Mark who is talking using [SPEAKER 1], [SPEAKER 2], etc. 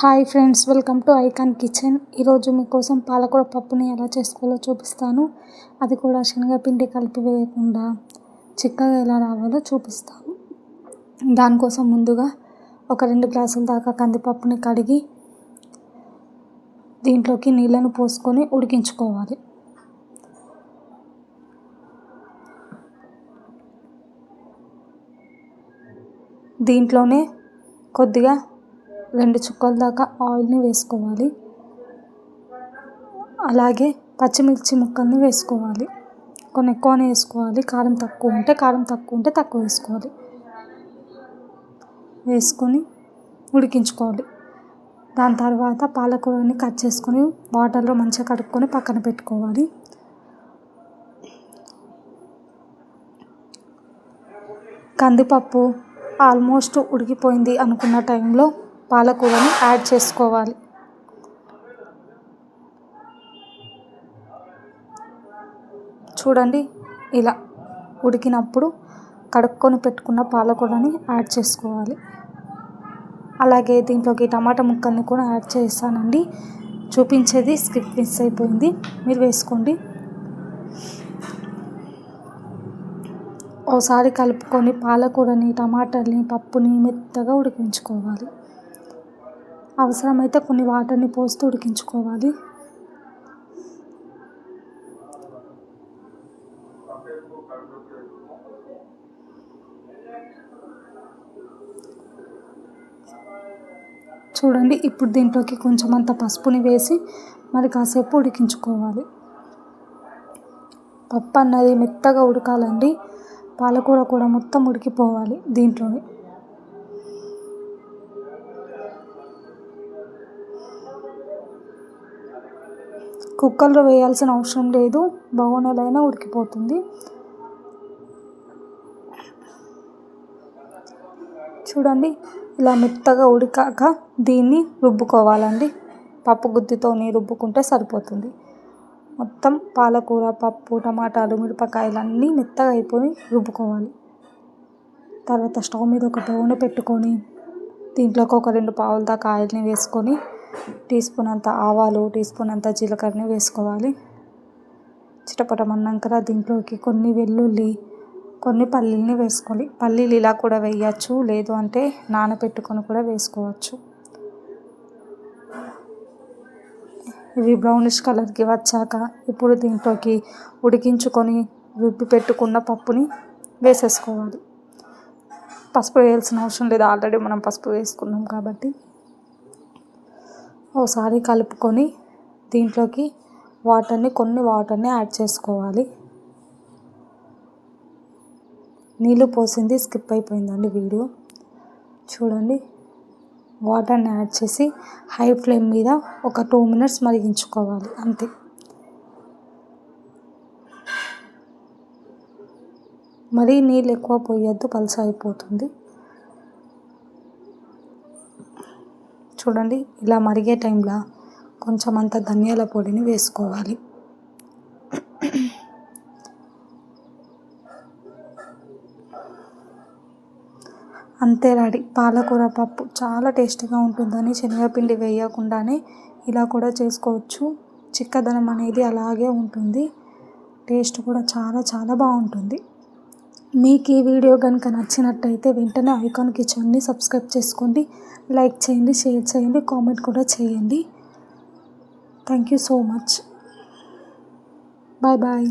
[SPEAKER 1] Hi friends, welcome to icon kitchen. ఈరోజు మీకోసం పాలకూర పప్పుని ఎలా చేసుకోవాలో చూపిస్తాను. అది కూడా శనగపిండి కలిపి వేయకుండా చిక్కగా ఎలా రావాలో చూపిస్తాను. దానికోసం ముందుగా ఒక 2 గ్లాసుల దాకా కందిపప్పుని కడిగి దీంట్లోకి నీళ్ళను పోసుకొని ఉడికించుకోవాలి. దీంట్లోనే కొద్దిగా 2 చుక్కల దాకా ఆయిల్ని వేసుకోవాలి. అలాగే పచ్చిమిర్చి ముక్కల్ని వేసుకోవాలి. కొన్ని ఎక్కువనే వేసుకోవాలి. కారం తక్కువ ఉంటే తక్కువ వేసుకోవాలి. వేసుకొని ఉడికించుకోవాలి. దాని తర్వాత పాలకూరని కట్ చేసుకొని వాటర్లో మంచిగా కడుక్కొని పక్కన పెట్టుకోవాలి. కందిపప్పు ఆల్మోస్ట్ ఉడికిపోయింది అనుకున్న టైంలో పాలకూరని యాడ్ చేసుకోవాలి. చూడండి, ఇలా ఉడికినప్పుడు కడుక్కొని పెట్టుకున్న పాలకూరని యాడ్ చేసుకోవాలి. అలాగే దీంట్లోకి టమాటా ముక్కల్ని కూడా యాడ్ చేస్తానండి. చూపించేది స్కిప్ మిస్ అయిపోయింది, మీరు వేసుకోండి. ఓసారి కలుపుకొని పాలకూరని, టమాటాలని, పప్పుని మెత్తగా ఉడికించుకోవాలి. అవసరమైతే కొన్ని వాటర్ని పోస్తూ ఉడికించుకోవాలి. చూడండి, ఇప్పుడు దీంట్లోకి కొంచెం అంత పసుపుని వేసి మరి కాసేపు ఉడికించుకోవాలి. పప్పు అన్నది మెత్తగా ఉడకాలండి. పాలకూర కూడా మొత్తం ఉడికిపోవాలి. దీంట్లోనే కుక్కర్లో వేయాల్సిన అవసరం లేదు, బగోనీలైనా ఉడికిపోతుంది. చూడండి, ఇలా మెత్తగా ఉడికాక దీన్ని రుబ్బుకోవాలండి. పప్పు గుత్తితోని రుబ్బుకుంటే సరిపోతుంది. మొత్తం పాలకూర, పప్పు, టమాటాలు, మిరపకాయలు అన్నీ మెత్తగా అయిపోయి రుబ్బుకోవాలి. తర్వాత స్టవ్ మీద ఒక బౌల్ పెట్టుకొని దీంట్లోకి ఒక 2 పావుల దాకా ఆయిల్ని వేసుకొని టీ స్పూన్ అంత ఆవాలు, టీ స్పూన్ అంత జీలకర్రని వేసుకోవాలి. చిటపటమన్నాక దీంట్లోకి కొన్ని వెల్లుల్లి, కొన్ని పల్లీలని వేసుకోవాలి. పల్లీలు ఇలా కూడా వేయచ్చు, లేదు అంటే నానబెట్టుకొని కూడా వేసుకోవచ్చు. ఇవి బ్రౌనిష్ కలర్కి వచ్చాక ఇప్పుడు దీంట్లోకి ఉడికించుకొని రుబ్బి పెట్టుకున్న పప్పుని వేసేసుకోవాలి. పసుపు వేయాల్సిన అవసరం లేదు, ఆల్రెడీ మనం పసుపు వేసుకున్నాం కాబట్టి. ఒకసారి కలుపుకొని దీంట్లోకి కొన్ని వాటర్ని యాడ్ చేసుకోవాలి. నీళ్ళు పోసింది స్కిప్ అయిపోయిందండి వీడియో. చూడండి, వాటర్ని యాడ్ చేసి హై ఫ్లేమ్ మీద ఒక 2 మినిట్స్ మరిగించుకోవాలి, అంతే. మరీ నీళ్ళు ఎక్కువ పోయొద్దు, పలుచగా అయిపోతుంది. చూడండి, ఇలా మరిగే టైంలో కొంచెం అంత ధనియాల పొడిని వేసుకోవాలి. అంతే రెడీ. పాలకూర పప్పు చాలా టేస్టీగా ఉంటుందని శనగపిండి వేయకుండానే ఇలా కూడా చేసుకోవచ్చు. చిక్కదనం అనేది అలాగే ఉంటుంది. టేస్ట్ కూడా చాలా చాలా బాగుంటుంది. మీకు ఈ వీడియో కనుక నచ్చినట్టయితే వెంటనే ఐకాన్ కిచెన్ని సబ్స్క్రైబ్ చేసుకోండి, లైక్ చేయండి, షేర్ చేయండి, కామెంట్ కూడా చేయండి. Thank you so much. Bye bye.